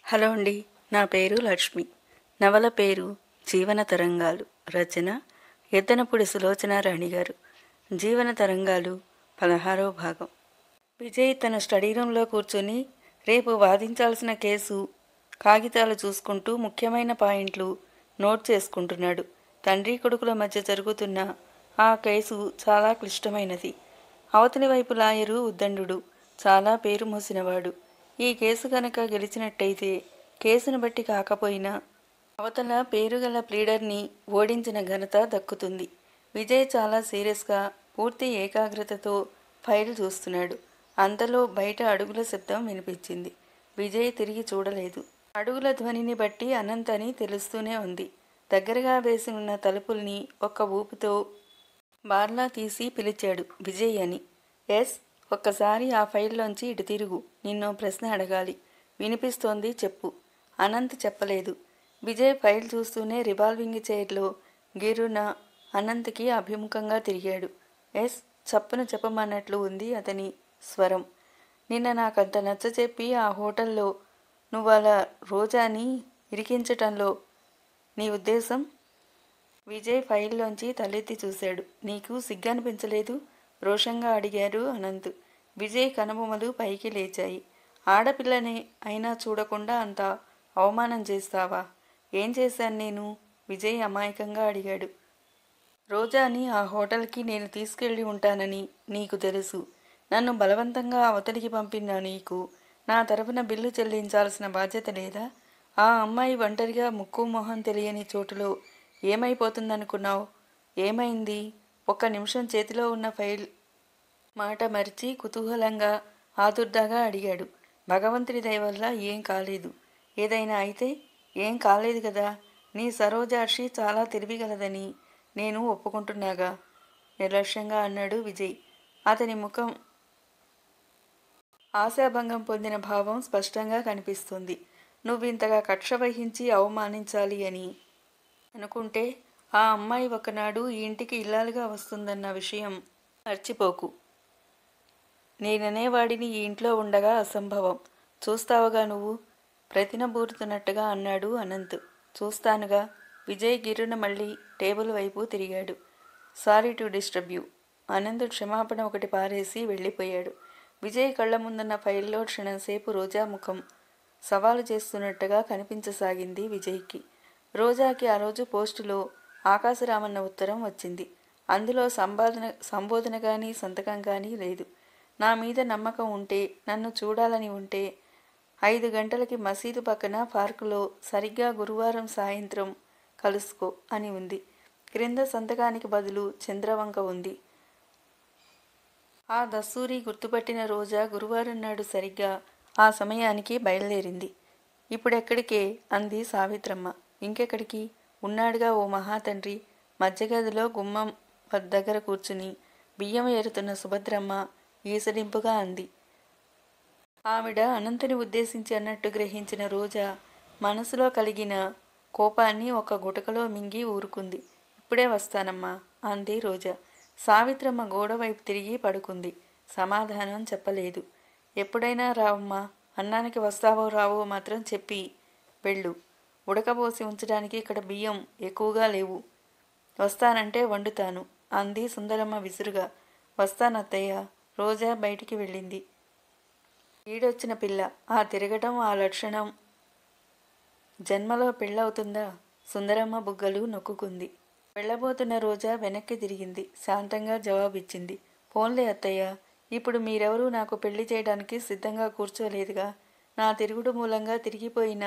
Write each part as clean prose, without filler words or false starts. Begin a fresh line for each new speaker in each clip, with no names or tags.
Hello అండి. నా పేరు లక్ష్మి. నవల పేరు జీవన తరంగాలు. రచన ఎద్దనపూడి సులోచన రాణి గారు. జీవన తరంగాలు 16వ భాగం. విజయ్ తన స్టడీ రూమ్లో కూర్చొని రేపు వాదించాల్సిన కేసు కాగితాలు చూసుకుంటూ ముఖ్యమైన పాయింట్లు నోట్ చేసుకుంటున్నాడు. తండ్రి కొడుకుల మధ్య జరుగుతున్న ఆ కేసు చాలా క్లిష్టమైనది. అవతలి వైపు లాయరు ఉద్దండు చాలా పేరు మోసినవాడు. ఈ కేసు కనుక గెలిచినట్టయితే కేసును బట్టి కాకపోయినా అవతల పేరుగల ప్లీడర్ని ఓడించిన ఘనత దక్కుతుంది. విజయ్ చాలా సీరియస్గా పూర్తి ఏకాగ్రతతో ఫైల్ చూస్తున్నాడు. అంతలో బయట అడుగుల శబ్దం వినిపించింది. విజయ్ తిరిగి చూడలేదు. అడుగుల ధ్వనిని బట్టి అనంత్ అని తెలుస్తూనే ఉంది. దగ్గరగా వేసి ఉన్న తలుపుల్ని ఒక్క ఊపుతో బార్లా తీసి పిలిచాడు విజయ్ అని. ఎస్, ఒక్కసారి ఆ ఫైల్లోంచి ఇటు తిరుగు. నిన్నో ప్రశ్న అడగాలి. వినిపిస్తోంది, చెప్పు. అనంత్ చెప్పలేదు. విజయ్ ఫైల్ చూస్తూనే రివాల్వింగ్ చైర్లో గిర్రున అనంత్కి అభిముఖంగా తిరిగాడు. ఎస్, చప్పున చెప్పమన్నట్లు ఉంది అతని స్వరం. నిన్న నాకంత నచ్చచెప్పి ఆ హోటల్లో నువ్వలా రోజాని ఇరికించటంలో నీ ఉద్దేశం? విజయ్ ఫైల్లోంచి తలెత్తి చూశాడు. నీకు సిగ్గనిపించలేదు? రోషంగా అడిగారు అనంత్. విజయ్ కనుబొమలు పైకి లేచాయి. ఆడపిల్లని అయినా చూడకుండా అంత అవమానం చేస్తావా? ఏం చేశాను నేను? విజయ్ అమాయకంగా అడిగాడు. రోజాని ఆ హోటల్కి నేను తీసుకెళ్ళి ఉంటానని నీకు తెలుసు. నన్ను బలవంతంగా అవతలికి పంపిన నీకు నా తరఫున బిల్లు చెల్లించాల్సిన బాధ్యత లేదా? ఆ అమ్మాయి ఒంటరిగా ముక్కు మొహం తెలియని చోటులో ఏమైపోతుందనుకున్నావు? ఏమైంది? ఒక్క నిమిషం చేతిలో ఉన్న ఫైల్ మాట మరిచి కుతూహలంగా ఆదుర్దాగా అడిగాడు. భగవంతుడి దయ వల్ల ఏం కాలేదు. ఏదైనా అయితే? ఏం కాలేదు కదా. నీ సరోజాక్షి చాలా తెలివిగలదని నేను ఒప్పుకుంటున్నాగా, నిర్లక్ష్యంగా అన్నాడు విజయ్. అతని ముఖం ఆశాభంగం పొందిన భావం స్పష్టంగా కనిపిస్తుంది. నువ్వింతగా కక్ష వహించి అవమానించాలి అని అనుకుంటే ఆ అమ్మాయి ఒకనాడు ఈ ఇంటికి ఇల్లాలుగా వస్తుందన్న విషయం మర్చిపోకు. నేననేవాడిని ఈ ఇంట్లో ఉండగా అసంభవం. చూస్తావుగా నువ్వు, ప్రతినబూరుతున్నట్టుగా అన్నాడు అనంత్. చూస్తానుగా. విజయ్ గిర్రున మళ్ళీ టేబుల్ వైపు తిరిగాడు. Sorry to disturb you. Anant క్షమాపణ ఒకటి పారేసి వెళ్ళిపోయాడు. విజయ్ కళ్ళ ముందున్న ఫైల్లో క్షణంసేపు రోజా ముఖం సవాలు చేస్తున్నట్టుగా కనిపించసాగింది విజయ్కి. రోజాకి ఆ రోజు పోస్టులో ఆకాశరామన్న ఉత్తరం వచ్చింది. అందులో సంబోధన కానీ సంతకం కానీ లేదు. నా మీద నమ్మకం ఉంటే, నన్ను చూడాలని ఉంటే 5 గంటలకి మసీదు పక్కన పార్కులో సరిగ్గా గురువారం సాయంత్రం కలుసుకో అని ఉంది. క్రింద సంతకానికి బదులు చంద్రవంక ఉంది. ఆ దస్తూరి గుర్తుపట్టిన రోజా గురువారం నాడు సరిగ్గా ఆ సమయానికి బయలుదేరింది. ఇప్పుడెక్కడికే అంది సావిత్రమ్మ. ఇంకెక్కడికి? ఉన్నాడుగా ఓ మహాతండ్రి. మధ్యగదిలో గుమ్మం దగ్గర కూర్చుని బియ్యం ఏరుతున్న సుభద్రమ్మ ఈసడింపుగా అంది. ఆవిడ అనంతుని ఉద్దేశించి అన్నట్టు గ్రహించిన రోజా మనసులో కలిగిన కోపాన్ని ఒక గుటకలో మింగి ఊరుకుంది. ఇప్పుడే వస్తానమ్మా అంది రోజా. సావిత్రమ్మ గోడవైపు తిరిగి పడుకుంది. సమాధానం చెప్పలేదు. ఎప్పుడైనా రావమ్మా. అన్నానికి వస్తావో రావో మాత్రం చెప్పి వెళ్ళు. ఉడకబోసి ఉంచడానికి ఇక్కడ బియ్యం ఎక్కువగా లేవు. వస్తానంటే వండుతాను అంది సుందరమ్మ విసురుగా. వస్తానత్తయ్య. రోజా బయటికి వెళ్ళింది. ఈడొచ్చిన పిల్ల, ఆ తిరగటం, ఆ లక్షణం జన్మలో పెళ్ళవుతుందా? సుందరమ్మ బుగ్గలు నొక్కుకుంది. వెళ్ళబోతున్న రోజా వెనక్కి తిరిగింది. శాంతంగా జవాబిచ్చింది. పోన్లే అత్తయ్య, ఇప్పుడు మీరెవరూ నాకు పెళ్లి చేయడానికి సిద్ధంగా కూర్చోలేదుగా. నా తిరుగుడు మూలంగా తిరిగిపోయిన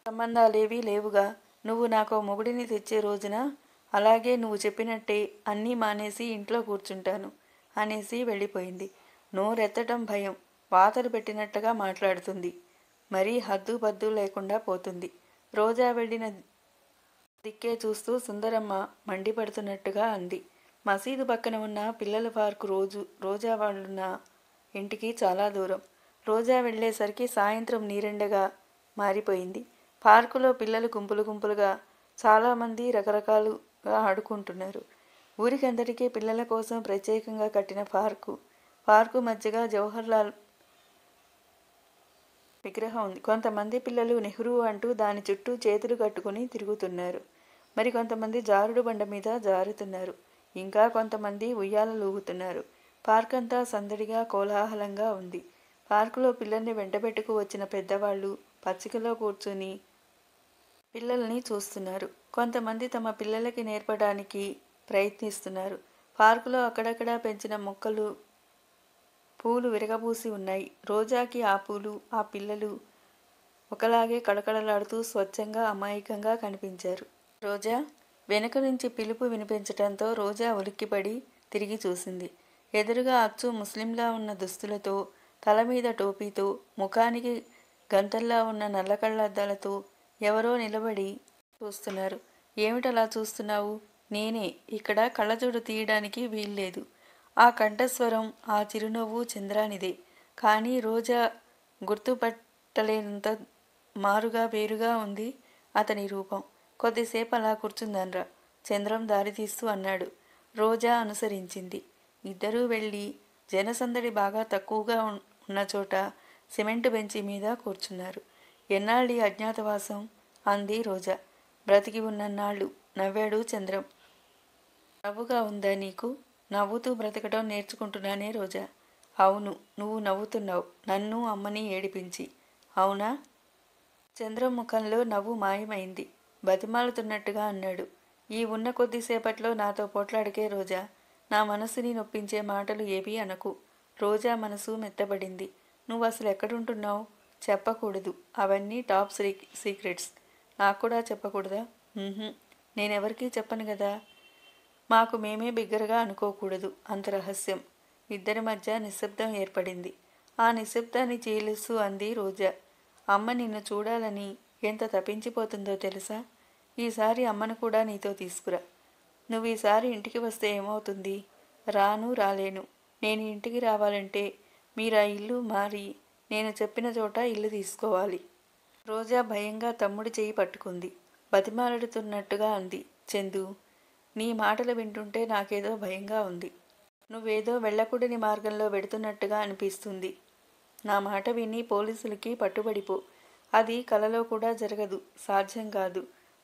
సంబంధాలేవీ లేవుగా. నువ్వు నాకో మొగుడిని తెచ్చే రోజున అలాగే నువ్వు చెప్పినట్టే అన్నీ మానేసి ఇంట్లో కూర్చుంటాను అనేసి వెళ్ళిపోయింది. నోరెత్తటం భయం. వాతలు పెట్టినట్టుగా మాట్లాడుతుంది. మరీ హద్దు పద్దు లేకుండా పోతుంది. రోజా వెళ్ళిన దిక్కే చూస్తూ సుందరమ్మ మండిపడుతున్నట్టుగా అంది. మసీదు పక్కన ఉన్న పిల్లల పార్కు రోజా వాళ్ళున్న ఇంటికి చాలా దూరం. రోజా వెళ్ళేసరికి సాయంత్రం నీరెండగా మారిపోయింది. పార్కులో పిల్లలు గుంపులు గుంపులుగా చాలామంది రకరకాలుగా ఆడుకుంటున్నారు. ఊరికందరికీ పిల్లల కోసం ప్రత్యేకంగా కట్టిన పార్కు మధ్యగా జవహర్లాల్ విగ్రహం ఉంది. కొంతమంది పిల్లలు నెహ్రూ అంటూ దాని చుట్టూ చేతులు కట్టుకుని తిరుగుతున్నారు. మరి కొంతమంది జారుడు బండ మీద జారుతున్నారు. ఇంకా కొంతమంది ఉయ్యాలలూగుతున్నారు. పార్క్ అంతా సందడిగా కోలాహలంగా ఉంది. పార్కులో పిల్లల్ని వెంటబెట్టుకు వచ్చిన పెద్దవాళ్ళు పచ్చికలో కూర్చుని పిల్లల్ని చూస్తున్నారు. కొంతమంది తమ పిల్లలకి నేర్పడానికి ప్రయత్నిస్తున్నారు. పార్కులో అక్కడక్కడా పెంచిన మొక్కలు పూలు విరగబూసి ఉన్నాయి. రోజాకి ఆ పూలు, ఆ పిల్లలు ఒకలాగే కళకళలాడుతూ స్వచ్ఛంగా అమాయకంగా కనిపించారు. రోజా వెనుక నుంచి పిలుపు వినిపించటంతో రోజా ఉలిక్కిపడి తిరిగి చూసింది. ఎదురుగా అచ్చు ముస్లింలా ఉన్న దుస్తులతో, తల మీద టోపీతో, ముఖానికి గంతల్లా ఉన్న నల్ల కళ్ళద్దాలతో ఎవరో నిలబడి చూస్తున్నారు. ఏమిటలా చూస్తున్నావు? నేనే. ఇక్కడ కళ్ళజోడు తీయడానికి వీల్లేదు. ఆ కంఠస్వరం, ఆ చిరునవ్వు చంద్రానిదే. కానీ రోజా గుర్తుపట్టలేనంత మారుగా వేరుగా ఉంది అతని రూపం. కొద్దిసేపు అలా కూర్చుందన్రా చంద్రం దారితీస్తూ అన్నాడు. రోజా అనుసరించింది. ఇద్దరూ వెళ్ళి జనసందడి బాగా తక్కువగా ఉన్న చోట సిమెంటు బెంచి మీద కూర్చున్నారు. ఎన్నాళ్ళీ అజ్ఞాతవాసం? అంది రోజా. బ్రతికి ఉన్నన్నాళ్ళు నవ్వాడు చంద్రం. నవ్వుగా ఉందా నీకు? నవ్వుతూ బ్రతకడం నేర్చుకుంటున్నానే రోజా. అవును, నువ్వు నవ్వుతున్నావు, నన్ను అమ్మని ఏడిపించి. అవునా? చంద్రం ముఖంలో నవ్వు మాయమైంది. బతిమాలుతున్నట్టుగా అన్నాడు. ఈ ఉన్న కొద్దిసేపట్లో నాతో పోట్లాడికే రోజా. నా మనసుని నొప్పించే మాటలు ఏవీ అనకు. రోజా మనసు మెత్తబడింది. నువ్వు అసలు ఎక్కడుంటున్నావు? చెప్పకూడదు. అవన్నీ టాప్ సీక్రెట్స్. నాకు కూడా చెప్పకూడదా? నేనెవరికీ చెప్పను కదా. మాకు మేమే బిగ్గరగా అనుకోకూడదు. అంత రహస్యం. ఇద్దరి మధ్య నిశ్శబ్దం ఏర్పడింది. ఆ నిశ్శబ్దాన్ని చీలుస్తూ అంది రోజా. అమ్మ నిన్ను చూడాలని ఎంత తప్పించిపోతుందో తెలుసా? ఈసారి అమ్మను కూడా నీతో తీసుకురా. నువ్వు ఈసారి ఇంటికి వస్తే ఏమవుతుంది? రాను, రాలేను. నేను ఇంటికి రావాలంటే మీరు ఆ ఇల్లు మారి నేను చెప్పిన చోట ఇల్లు తీసుకోవాలి. రోజా భయంగా తమ్ముడి చెయ్యి పట్టుకుంది. బతిమాలుతున్నట్టుగా అంది. చందు, నీ మాటలు వింటుంటే నాకేదో భయంగా ఉంది. నువ్వేదో వెళ్ళకూడని మార్గంలో వెడుతున్నట్టుగా అనిపిస్తుంది. నా మాట విని పోలీసులకి పట్టుబడిపో. అది కలలో కూడా జరగదు, సాధ్యం కాదు.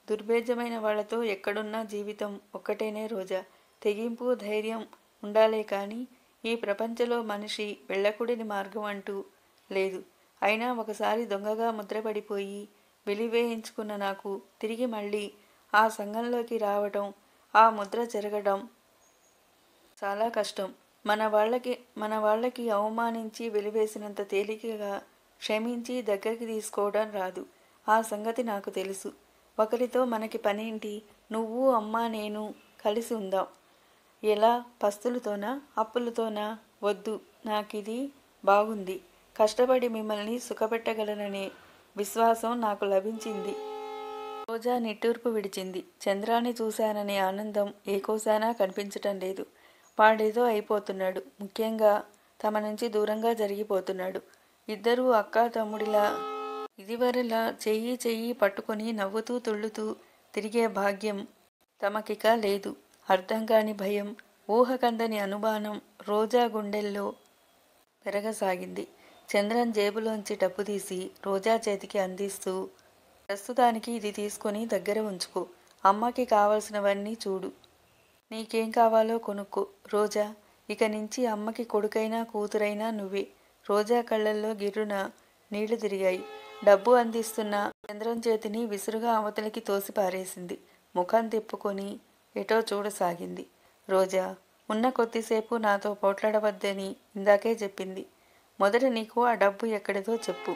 దుర్భేద్యమైన వాళ్లతో ఎక్కడున్నా జీవితం ఒక్కటేనే రోజా. తెగింపు, ధైర్యం ఉండాలే కానీ ఈ ప్రపంచంలో మనిషి వెళ్ళకూడని మార్గం అంటూ లేదు. అయినా ఒకసారి దొంగగా ముద్రపడిపోయి వెలివేయించుకున్న నాకు తిరిగి మళ్ళీ ఆ సంఘంలోకి రావటం, ఆ ముద్ర చెరగడం చాలా కష్టం. మన వాళ్ళకి అవమానించి వెలివేసినంత తేలికగా క్షమించి దగ్గరికి తీసుకోవడం రాదు. ఆ సంగతి నాకు తెలుసు. ఒకరితో మనకి పనేంటి? నువ్వు, అమ్మ, నేను కలిసి ఉందాం. ఎలా? పస్తులతోనా? అప్పులతోనా? వద్దు. నాకిది బాగుంది. కష్టపడి మిమ్మల్ని సుఖపెట్టగలననే విశ్వాసం నాకు లభించింది. రోజా నిట్టూర్పు విడిచింది. చంద్రాన్ని చూశాననే ఆనందం ఏకోసానా కనిపించటం లేదు. వాడేదో అయిపోతున్నాడు. ముఖ్యంగా తమ నుంచి దూరంగా జరిగిపోతున్నాడు. ఇద్దరూ అక్కా తమ్ముడిలా ఇదివరలా చెయ్యి చెయ్యి పట్టుకుని నవ్వుతూ తుళ్ళుతూ తిరిగే భాగ్యం తమకిక లేదు. అర్థం కాని భయం, ఊహకందని అనుమానం రోజా గుండెల్లో పెరగసాగింది. చంద్రం జేబులోంచి డబ్బు తీసి రోజా చేతికి అందిస్తూ, ప్రస్తుతానికి ఇది తీసుకొని దగ్గర ఉంచుకో. అమ్మకి కావలసినవన్నీ చూడు. నీకేం కావాలో కొనుక్కో. రోజా, ఇక నుంచి అమ్మకి కొడుకైనా కూతురైనా నువ్వే. రోజా కళ్ళల్లో గిర్రున నీళ్లు తిరిగాయి. డబ్బు అందిస్తున్న చంద్రం చేతిని విసురుగా అవతలికి తోసిపారేసింది. ముఖం తిప్పుకొని ఎటో చూడసాగింది. రోజా, ఉన్న కొద్దిసేపు నాతో పోట్లాడవద్దని ఇందాకే చెప్పింది. మొదట నీకు ఆ డబ్బు ఎక్కడిదో చెప్పు.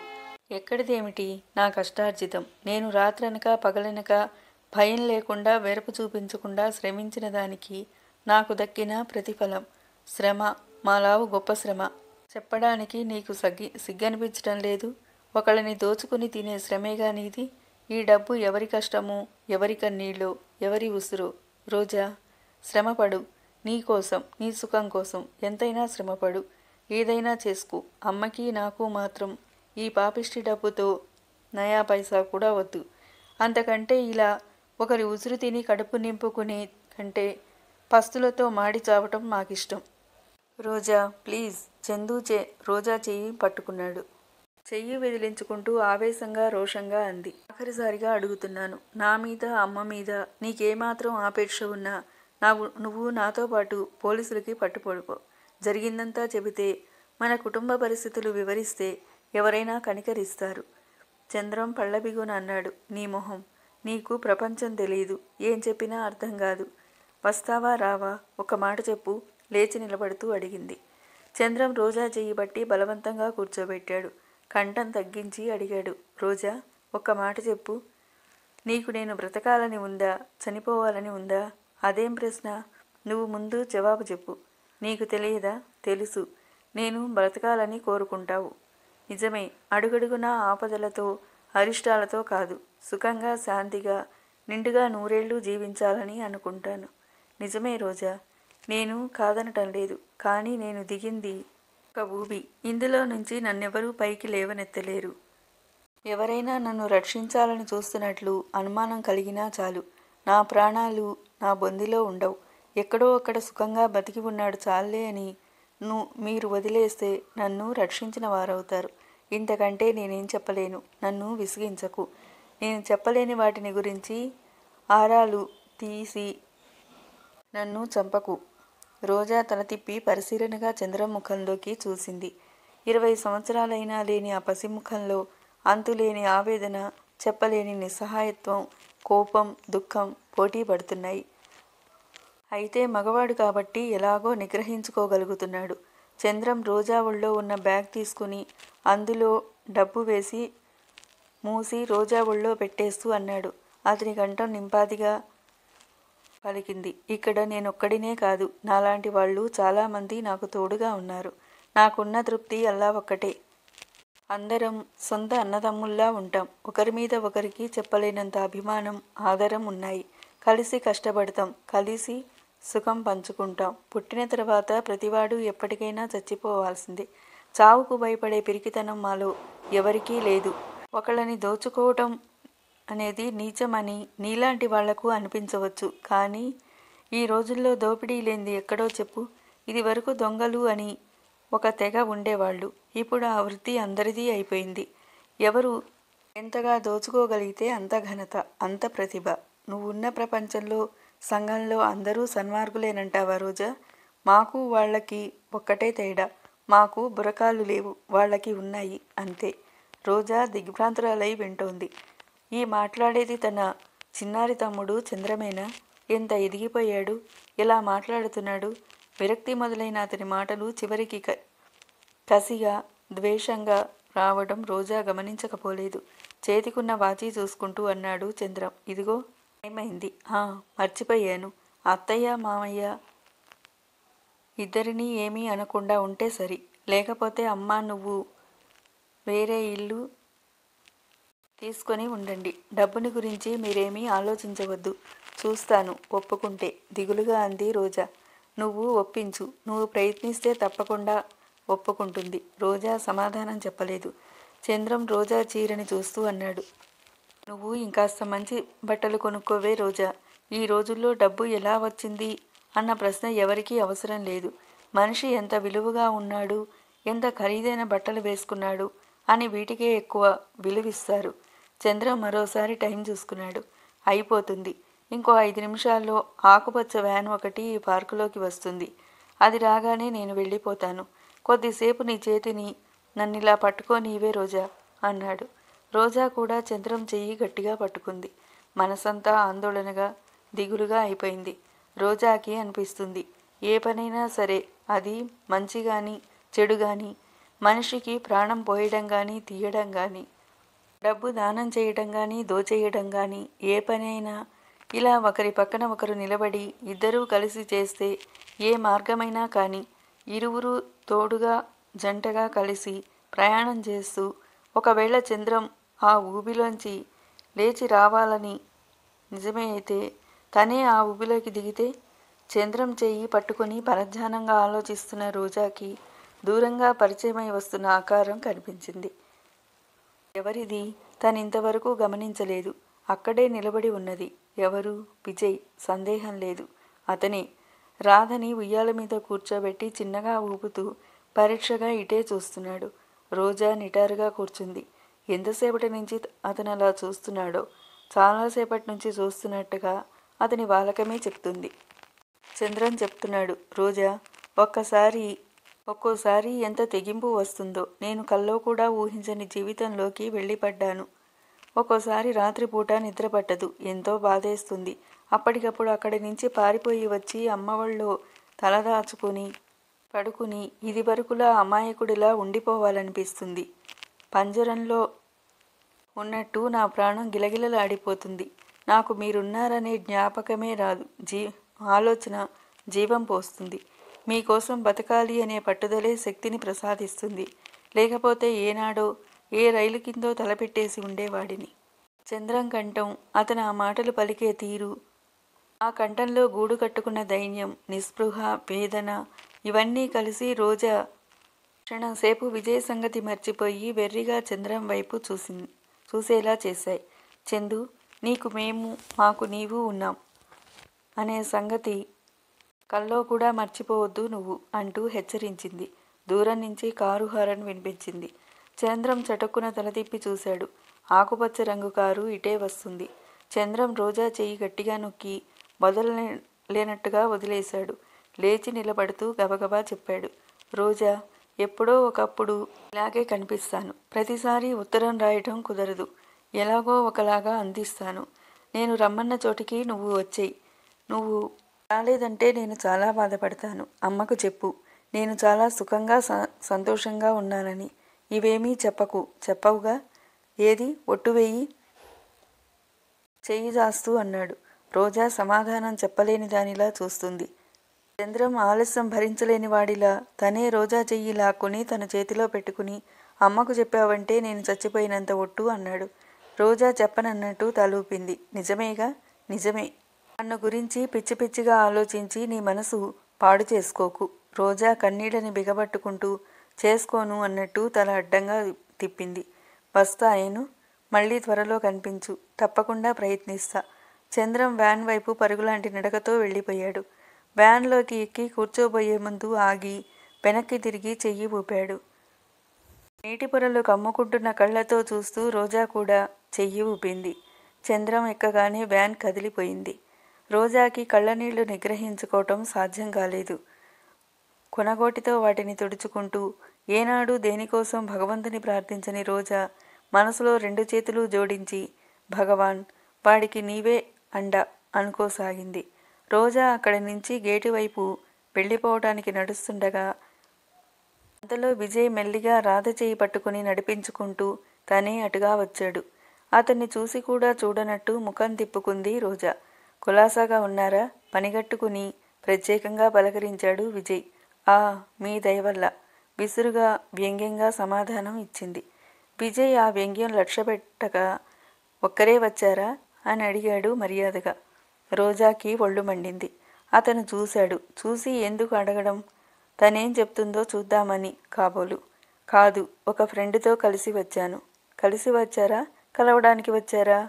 ఎక్కడిదేమిటి? నా కష్టార్జితం. నేను రాత్రనక పగలనక భయం లేకుండా వెరపు చూపించకుండా శ్రమించిన దానికి నాకు దక్కిన ప్రతిఫలం. శ్రమ, మాలావు గొప్ప శ్రమ. చెప్పడానికి నీకు సిగ్గనిపించటం లేదు? ఒకళ్ళని దోచుకుని తినే శ్రమేగా నీది. ఈ డబ్బు ఎవరి కష్టమో, ఎవరి కన్నీళ్ళో, ఎవరి ఉసురో. రోజా, శ్రమపడు. నీ కోసం, నీ సుఖం కోసం ఎంతైనా శ్రమపడు. ఏదైనా చేసుకో. అమ్మకి నాకు మాత్రం ఈ పాపిష్టి డబ్బుతో నయా పైసా కూడా వద్దు. అంతకంటే ఇలా ఒకరి ఉసురు తిని కడుపు నింపుకునే కంటే పస్తులతో మాడి చావటం మాకిష్టం. రోజా, ప్లీజ్. చందు రోజా చెయ్యి పట్టుకున్నాడు. చెయ్యి విదిలించుకుంటూ ఆవేశంగా రోషంగా అంది. ఆఖరిసారిగా అడుగుతున్నాను. నా మీద, అమ్మ మీద నీకేమాత్రం ఆపేక్ష ఉన్నా నువ్వు నాతో పాటు పోలీసులకి పట్టుపడిపో. జరిగిందంతా చెబితే, మన కుటుంబ పరిస్థితులు వివరిస్తే ఎవరైనా కనికరిస్తారు. చంద్రం పళ్ళబిగున అన్నాడు. నీ మొహం. నీకు ప్రపంచం తెలీదు. ఏం చెప్పినా అర్థం కాదు. వస్తావా రావా? ఒక మాట చెప్పు లేచి నిలబడుతూ అడిగింది. చంద్రం రోజా చెయ్యి బట్టి బలవంతంగా కూర్చోబెట్టాడు. కంఠం తగ్గించి అడిగాడు. రోజా, ఒక్క మాట చెప్పు. నీకు నేను బ్రతకాలని ఉందా, చనిపోవాలని ఉందా? అదేం ప్రశ్న? నువ్వు ముందు జవాబు చెప్పు. నీకు తెలియదా? తెలుసు. నేను బ్రతకాలని కోరుకుంటావు. నిజమే. అడుగడుగునా ఆపదలతో, అరిష్టాలతో కాదు, సుఖంగా, శాంతిగా, నిండుగా నూరేళ్లు జీవించాలని అనుకుంటాను. నిజమే రోజా, నేను కాదనటం లేదు. కానీ నేను దిగింది ఒక ఊబి. ఇందులో నుంచి నన్నెవరూ పైకి లేవనెత్తలేరు. ఎవరైనా నన్ను రక్షించాలని చూస్తున్నట్లు అనుమానం కలిగినా చాలు, నా ప్రాణాలు నా బొందిలో ఉండవు. ఎక్కడో అక్కడ సుఖంగా బతికి ఉన్నాడు చాలే అని మీరు వదిలేస్తే నన్ను రక్షించిన వారవుతారు. ఇంతకంటే నేనేం చెప్పలేను. నన్ను విసిగించకు. నేను చెప్పలేని వాటిని గురించి ఆరాలు తీసి నన్ను చంపకు. రోజా తల తిప్పి పరిశీలనగా చంద్రం ముఖంలోకి చూసింది. 20 సంవత్సరాలైనా లేని ఆ పసిముఖంలో అంతులేని ఆవేదన, చెప్పలేని నిస్సహాయత్వం, కోపం, దుఃఖం పోటీ పడుతున్నాయి. అయితే మగవాడు కాబట్టి ఎలాగో నిగ్రహించుకోగలుగుతున్నాడు. చంద్రం రోజా ఒళ్ళో ఉన్న బ్యాగ్ తీసుకుని అందులో డబ్బు వేసి మూసి రోజా ఒళ్ళో పెట్టేస్తూ అన్నాడు. అతని కంఠం నింపాదిగా పలికింది. ఇక్కడ నేనొక్కడినే కాదు, నాలాంటి వాళ్ళు చాలామంది నాకు తోడుగా ఉన్నారు. నాకున్న తృప్తి అల్లా ఒక్కటే. అందరం సొంత అన్నదమ్ముల్లా ఉంటాం. ఒకరి మీద ఒకరికి చెప్పలేనంత అభిమానం, ఆదరం ఉన్నాయి. కలిసి కష్టపడతాం, కలిసి సుఖం పంచుకుంటాం. పుట్టిన తర్వాత ప్రతివాడు ఎప్పటికైనా చచ్చిపోవాల్సిందే. చావుకు భయపడే పిరికితనం మాలో ఎవరికీ లేదు. ఒకళ్ళని దోచుకోవటం అనేది నీచమని నీలాంటి వాళ్లకు అనిపించవచ్చు. కానీ ఈ రోజుల్లో దోపిడీ లేనిది ఎక్కడో చెప్పు. ఇది వరకు దొంగలు అని ఒక తెగ ఉండేవాళ్ళు. ఇప్పుడు ఆ వృత్తి అందరిదీ అయిపోయింది. ఎవరు ఎంతగా దోచుకోగలిగితే అంత ఘనత, అంత ప్రతిభ. నువ్వున్న ప్రపంచంలో, సంఘంలో అందరూ సన్మార్గులేనంటావా రోజా? మాకు వాళ్ళకి ఒక్కటే తేడా. మాకు బురకాలు లేవు, వాళ్ళకి ఉన్నాయి, అంతే. రోజా దిగ్భ్రాంతురాలై వింటోంది. ఈ మాట్లాడేది తన చిన్నారి తమ్ముడు చంద్రమేనా? ఎంత ఎదిగిపోయాడు, ఎలా మాట్లాడుతున్నాడు? విరక్తి మొదలైన అతని మాటలు చివరికి కసిగా, ద్వేషంగా రావడం రోజా గమనించకపోలేదు. చేతికున్న వాచి చూసుకుంటూ అన్నాడు చంద్రం. ఇదిగో ఏమైంది? మర్చిపోయాను. అత్తయ్య మామయ్య ఇద్దరినీ ఏమీ అనకుండా ఉంటే సరి. లేకపోతే అమ్మ నువ్వు వేరే ఇల్లు తీసుకొని ఉండండి. డబ్బుని గురించి మీరేమీ ఆలోచించవద్దు. చూస్తాను ఒప్పుకుంటే, దిగులుగా అంది రోజా. నువ్వు ఒప్పించు. నువ్వు ప్రయత్నిస్తే తప్పకుండా ఒప్పుకుంటుంది. రోజా సమాధానం చెప్పలేదు. చంద్రం రోజా చీరని చూస్తూ అన్నాడు. నువ్వు ఇంకాస్త మంచి బట్టలు కొనుక్కోవే రోజా. ఈ రోజుల్లో డబ్బు ఎలా వచ్చింది అన్న ప్రశ్న ఎవరికీ అవసరం లేదు. మనిషి ఎంత విలువగా ఉన్నాడు, ఎంత ఖరీదైన బట్టలు వేసుకున్నాడు అని వీటికే ఎక్కువ విలువిస్తారు. చంద్రం మరోసారి టైం చూసుకున్నాడు. అయిపోతుంది. ఇంకో 5 నిమిషాల్లో ఆకుపచ్చ వ్యాన్ ఒకటి ఈ పార్కులోకి వస్తుంది. అది రాగానే నేను వెళ్ళిపోతాను. కొద్దిసేపు నీ చేతిని నన్నిలా పట్టుకోనీవే రోజా అన్నాడు. రోజా కూడా చంద్రం చెయ్యి గట్టిగా పట్టుకుంది. మనసంతా ఆందోళనగా, దిగులుగా అయిపోయింది. రోజాకి అనిపిస్తుంది, ఏ పనైనా సరే అది మంచి గాని చెడు గాని, మనిషికి ప్రాణం పోయడం గాని తీయడం గాని, డబ్బు దానం చేయడం గాని దోచేయడం గాని, ఏ పనైనా ఇలా ఒకరి పక్కన ఒకరు నిలబడి ఇద్దరూ కలిసి చేస్తే ఏ మార్గమైనా కానీ, ఇరువురు తోడుగా జంటగా కలిసి ప్రయాణం చేస్తూ ఒకవేళ చంద్రం ఆ ఊబిలోంచి లేచి రావాలని నిజమే అయితే, తనే ఆ ఊబిలోకి దిగితే? చంద్రం చెయ్యి పట్టుకుని పరధ్యానంగా ఆలోచిస్తున్న రోజాకి దూరంగా పరిచయమై వస్తున్న ఆకారం కనిపించింది. ఎవరిది? తనింతవరకు గమనించలేదు. అక్కడే నిలబడి ఉన్నది ఎవరు? విజయ్. సందేహం లేదు, అతనే. రాధని ఉయ్యాల మీద కూర్చోబెట్టి చిన్నగా ఊపుతూ పరీక్షగా ఇటే చూస్తున్నాడు. రోజా నిటారుగా కూర్చుంది. ఎంతసేపటి నుంచి అతను అలా చూస్తున్నాడో, చాలాసేపటి నుంచి చూస్తున్నట్టుగా అతని వాలకమే చెప్తుంది. చంద్రన్ చెప్తున్నాడు. రోజా, ఒక్కోసారి ఎంత తెగింపు వస్తుందో. నేను కల్లో కూడా ఊహించని జీవితంలోకి వెళ్ళిపడ్డాను. ఒక్కోసారి రాత్రిపూట నిద్ర పట్టదు. ఎంతో బాధేస్తుంది. అప్పటికప్పుడు అక్కడి నుంచి పారిపోయి వచ్చి అమ్మఒళ్ళో తలదాచుకుని పడుకుని ఇదివరకులా అమాయకుడిలా ఉండిపోవాలనిపిస్తుంది. పంజరంలో ఉన్నట్టు నా ప్రాణం గిలగిలలాడిపోతుంది. నాకు మీరున్నారనే జ్ఞాపకమే రాదు. ఆలోచన జీవం పోస్తుంది. మీకోసం బతకాలి అనే పట్టుదలే శక్తిని ప్రసాదిస్తుంది. లేకపోతే ఏనాడో ఏ రైలు కిందో తలపెట్టేసి ఉండేవాడిని. చంద్రం కంఠం, అతను ఆ మాటలు పలికే తీరు, ఆ కంఠంలో గూడు కట్టుకున్న దైన్యం, నిస్పృహ, వేదన ఇవన్నీ కలిసి రోజా క్షణంసేపు విజయ్ సంగతి మర్చిపోయి వెర్రిగా చంద్రం వైపు చూసేలా చేశాయి. చందు, నీకు మేము, మాకు నీవు ఉన్నాం అనే సంగతి కల్లో కూడా మర్చిపోవద్దు నువ్వు అంటూ హెచ్చరించింది. దూరం నుంచి కారు హారన్ వినిపించింది. చంద్రం చటుక్కున తల తిప్పి చూశాడు. ఆకుపచ్చ రంగు కారు ఇటే వస్తుంది. చంద్రం రోజా చెయ్యి గట్టిగా నొక్కి లేనట్టుగా వదిలేశాడు. లేచి నిలబడుతూ గబగబా చెప్పాడు. రోజా, ఎప్పుడో ఒకప్పుడు ఇలాగే కనిపిస్తాను. ప్రతిసారి ఉత్తరం రాయటం కుదరదు. ఎలాగో ఒకలాగా అందిస్తాను. నేను రమ్మన్న చోటికి నువ్వు వచ్చేయి. నువ్వు రాలేదంటే నేను చాలా బాధపడతాను. అమ్మకు చెప్పు, నేను చాలా సుఖంగా సంతోషంగా ఉన్నానని. ఇవేమీ చెప్పవుగా? ఏది ఒట్టు వేయి, చెయ్యి జాస్తూ అన్నాడు. రోజా సమాధానం చెప్పలేని దానిలా చూస్తుంది. చంద్రం ఆలస్యం భరించలేని వాడిలా తనే రోజా చెయ్యి లాక్కుని తన చేతిలో పెట్టుకుని, అమ్మకు చెప్పావంటే నేను చచ్చిపోయినంత ఒట్టు అన్నాడు. రోజా చెప్పనన్నట్టు తలూపింది. నిజమేగా? నిజమే. నన్ను గురించి పిచ్చి పిచ్చిగా ఆలోచించి నీ మనసు పాడు చేసుకోకు. రోజా కన్నీళ్ళని బిగబట్టుకుంటూ చేసుకోను అన్నట్టు తల అడ్డంగా తిప్పింది. వస్తాయేను, మళ్ళీ త్వరలో కనిపించు. తప్పకుండా ప్రయత్నిస్తా. చంద్రం వ్యాన్ వైపు పరుగులాంటి నడకతో వెళ్ళిపోయాడు. వ్యాన్లోకి ఎక్కి కూర్చోబోయే ముందు ఆగి వెనక్కి తిరిగి చెయ్యి ఊపాడు. నీటి పొరలు కమ్ముకుంటున్న కళ్ళతో చూస్తూ రోజా కూడా చెయ్యి ఊపింది. చంద్రం ఎక్కగానే వ్యాన్ కదిలిపోయింది. రోజాకి కళ్ళనీళ్లు నిగ్రహించుకోవటం సాధ్యం కాలేదు. కొనగోటితో వాటిని తుడుచుకుంటూ ఏనాడు దేనికోసం భగవంతుని ప్రార్థించని రోజా మనసులో 2 చేతులు జోడించి, భగవాన్, వాడికి నీవే అండ అనుకోసాగింది. రోజా అక్కడి నుంచి గేటు వైపు వెళ్ళిపోవటానికి నడుస్తుండగా అంతలో విజయ్ మెల్లిగా రాధ చేయి పట్టుకుని నడిపించుకుంటూ తనే అటుగా వచ్చాడు. అతన్ని చూసి కూడా చూడనట్టు ముఖం తిప్పుకుంది రోజా. కులాసాగా ఉన్నారా? పనిగట్టుకుని ప్రత్యేకంగా పలకరించాడు విజయ్. మీ దయవల్ల విసురుగా వ్యంగ్యంగా సమాధానం ఇచ్చింది. విజయ్ ఆ వ్యంగ్యం లక్ష్యపెట్టక, ఒక్కరే వచ్చారా అని అడిగాడు మర్యాదగా. రోజాకి ఒళ్ళు మండింది. అతను చూశాడు. చూసి ఎందుకు అడగడం? తనేం చెప్తుందో చూద్దామని కాబోలు. కాదు, ఒక ఫ్రెండ్తో కలిసి వచ్చాను. కలిసి వచ్చారా? కలవడానికి వచ్చారా?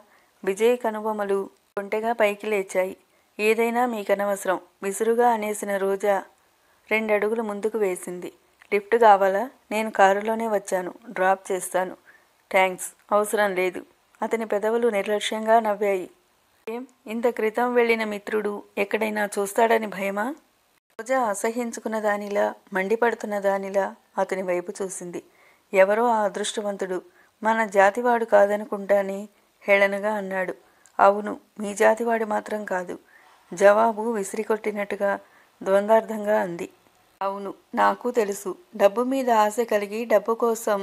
విజయ్ కనుబొమలు కొంటెగా పైకి లేచాయి. ఏదైనా మీకనవసరం విసురుగా అనేసిన రోజా 2 అడుగులు ముందుకు వేసింది. లిఫ్ట్ కావాలా? నేను కారులోనే వచ్చాను. డ్రాప్ చేస్తాను. థ్యాంక్స్, అవసరం లేదు. అతని పెదవులు నిర్లక్ష్యంగా నవ్వాయి. ఏం, ఇంత క్రితం వెళ్ళిన మిత్రుడు ఎక్కడైనా చూస్తాడని భయమా? రోజా అసహించుకున్న దానిలా, మండిపడుతున్న దానిలా అతని వైపు చూసింది. ఎవరో ఆ అదృష్టవంతుడు మన జాతివాడు కాదనుకుంటానే హేళనగా అన్నాడు. అవును, మీ జాతివాడు మాత్రం కాదు. జవాబు విసిరికొట్టినట్టుగా ద్వంద్వార్థంగా అంది. అవును, నాకు తెలుసు. డబ్బు మీద ఆశ కలిగి డబ్బు కోసం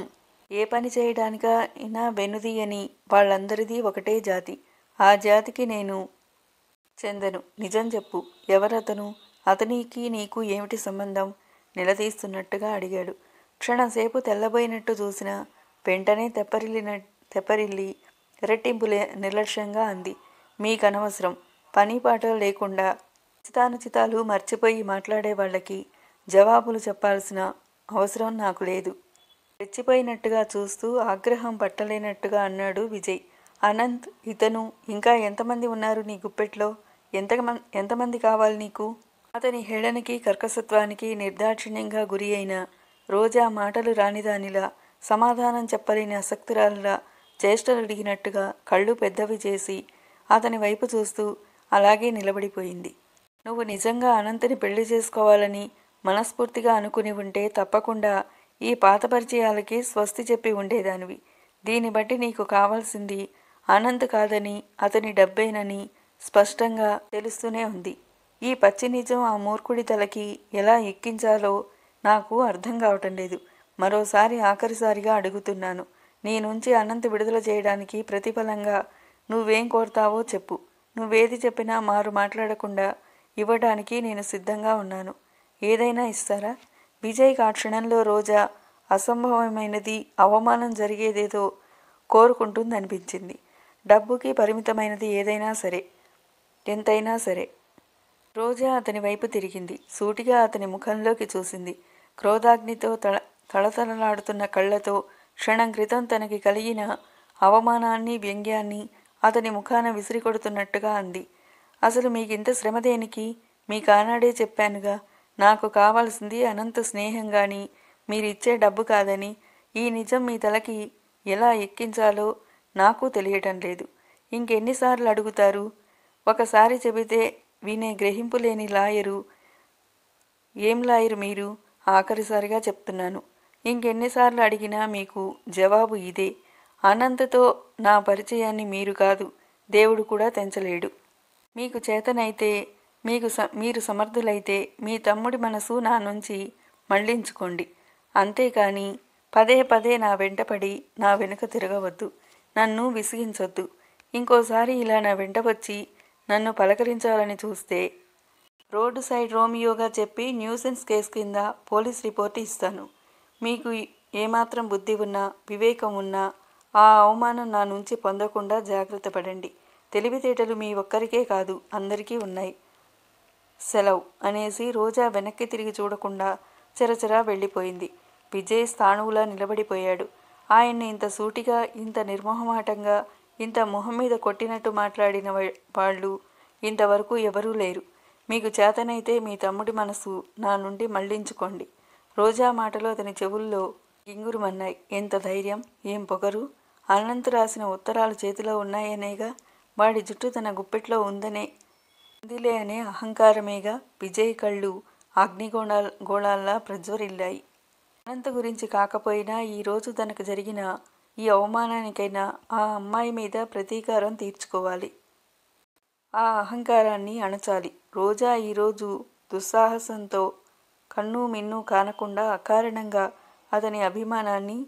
ఏ పని చేయడానికైనా వెనుదీయని వాళ్ళందరిది ఒకటే జాతి. ఆ జాతికి నేను చెందను. నిజం చెప్పు, ఎవరతను? అతనికి నీకు ఏమిటి సంబంధం? నిలదీస్తున్నట్టుగా అడిగాడు. క్షణంసేపు తెల్లబోయినట్టు చూసిన వెంటనే తెప్పరిల్లి రెట్టింపు నిర్లక్ష్యంగా అంది. మీకనవసరం. పని పాట లేకుండా చితానుచితాలు మర్చిపోయి మాట్లాడే వాళ్ళకి జవాబులు చెప్పాల్సిన అవసరం నాకు లేదు. రెచ్చిపోయినట్టుగా చూస్తూ ఆగ్రహం పట్టలేనట్టుగా అన్నాడు విజయ్. అనంత్, ఇతను, ఇంకా ఎంతమంది ఉన్నారు నీ గుప్పెట్లో? ఎంతమంది కావాలి నీకు? అతని హేళనకి, కర్కశత్వానికి నిర్దాక్షిణ్యంగా గురి అయిన రోజా మాటలు రానిదానిలా సమాధానం చెప్పలేని ఆసక్తురాలిలా చేష్టలు అడిగినట్టుగా కళ్ళు పెద్దవి చేసి అతని వైపు చూస్తూ అలాగే నిలబడిపోయింది. నువ్వు నిజంగా అనంతని పెళ్లి చేసుకోవాలని మనస్ఫూర్తిగా అనుకుని ఉంటే తప్పకుండా ఈ పాత పరిచయాలకి స్వస్తి చెప్పి ఉండేదానివి. దీన్ని బట్టి నీకు కావాల్సింది అనంత్ కాదని అతని డబ్బేనని స్పష్టంగా తెలుస్తూనే ఉంది. ఈ పచ్చి నిజం ఆ మూర్ఖుడి తలకి ఎలా ఎక్కించాలో నాకు అర్థం కావటం లేదు. మరోసారి ఆఖరిసారిగా అడుగుతున్నాను. నీ నుంచి అనంత్ విడుదల చేయడానికి ప్రతిఫలంగా నువ్వేం కోరుతావో చెప్పు. నువ్వేది చెప్పినా మారు మాట్లాడకుండా ఇవ్వడానికి నేను సిద్ధంగా ఉన్నాను. ఏదైనా ఇస్తారా? విజయ్కి ఆ క్షణంలో రోజా అసంభవమైనది, అవమానం జరిగేదేదో కోరుకుంటుందనిపించింది. డబ్బుకి పరిమితమైనది ఏదైనా సరే, ఎంతైనా సరే. రోజా అతని వైపు తిరిగింది. సూటిగా అతని ముఖంలోకి చూసింది. క్రోధాగ్నితో తళతళలాడుతున్న కళ్ళతో క్షణం క్రితం తనకి కలిగిన అవమానాన్ని, వ్యంగ్యాన్ని అతని ముఖాన విసిరికొడుతున్నట్టుగా అంది. అసలు మీకింత శ్రమ దేనికి? మీకానాడే చెప్పానుగా, నాకు కావాల్సింది అనంత స్నేహం గాని మీరిచ్చే డబ్బు కాదని. ఈ నిజం మీ తలకి ఎలా ఎక్కించాలో నాకు తెలియటం లేదు. ఇంకెన్నిసార్లు అడుగుతారు? ఒకసారి చెబితే వినే గ్రహింపు లేని లాయరు. ఏం లాయరు మీరు? ఆఖరిసారిగా చెప్తున్నాను. ఇంకెన్నిసార్లు అడిగినా మీకు జవాబు ఇదే. అనంతతో నా పరిచయాన్ని మీరు కాదు, దేవుడు కూడా తెంచలేడు. మీకు చేతనైతే, మీరు సమర్థులైతే మీ తమ్ముడి మనసు నా నుంచి మళ్లించుకోండి. అంతేకాని పదే పదే నా వెంటపడి నా వెనుక తిరగవద్దు. నన్ను విసిగించొద్దు. ఇంకోసారి ఇలా నా వెంట వచ్చి నన్ను పలకరించాలని చూస్తే రోడ్డు సైడ్ రోమియోగా చెప్పి న్యూసెన్స్ కేసు కింద పోలీస్ రిపోర్టు ఇస్తాను. మీకు ఏమాత్రం బుద్ధి ఉన్నా, వివేకం ఉన్నా ఆ అవమానం నా నుంచి పొందకుండా జాగ్రత్త పడండి. తెలివితేటలు మీ ఒక్కరికే కాదు, అందరికీ ఉన్నాయి. సెలవు అనేసి రోజా వెనక్కి తిరిగి చూడకుండా చెరచెరా వెళ్ళిపోయింది. విజయ్ స్థాణువులా నిలబడిపోయాడు. ఆయన్ని ఇంత సూటిగా, ఇంత నిర్మోహమాటంగా, ఇంత మొహం మీద కొట్టినట్టు మాట్లాడిన వాళ్ళు ఇంతవరకు ఎవరూ లేరు. మీకు చేతనైతే మీ తమ్ముడి మనసు నా నుండి మళ్లించుకోండి. రోజా మాటలు అతని చెవుల్లో గింగురుమన్నాయి. ఎంత ధైర్యం, ఏం పొగరు! అనంత్ రాసిన ఉత్తరాలు చేతిలో ఉన్నాయనేగా, వాడి జుట్టు తన గుప్పెట్లో ఉందిలే అనే అహంకారమేగా. విజయ్ కళ్ళు గోళాల్లా ప్రజ్వరిల్లాయి. అనంత గురించి కాకపోయినా ఈరోజు తనకు జరిగిన ఈ అవమానానికైనా ఆ అమ్మాయి మీద ప్రతీకారం తీర్చుకోవాలి. ఆ అహంకారాన్ని అణచాలి. రోజా ఈరోజు దుస్సాహసంతో కన్ను మిన్ను కానకుండా అకారణంగా అతని అభిమానాన్ని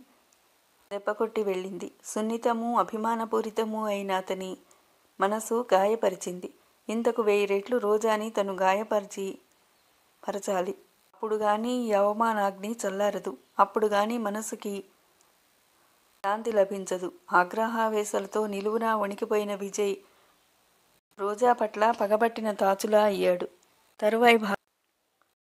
దెబ్బకొట్టి వెళ్ళింది. సున్నితము, అభిమానపూరితము అయిన అతని మనసు గాయపరిచింది. ఇంతకు 1000 రెట్లు రోజాని తను గాయపరచాలి. అప్పుడు గాని ఈ అవమానాగ్ని చల్లారదు. అప్పుడు గాని మనసుకి శాంతి లభించదు. ఆగ్రహావేశాలతో నిలువునా వణికిపోయిన విజయ్ రోజా పట్ల పగబట్టిన తాచులా అయ్యాడు. తరువాయి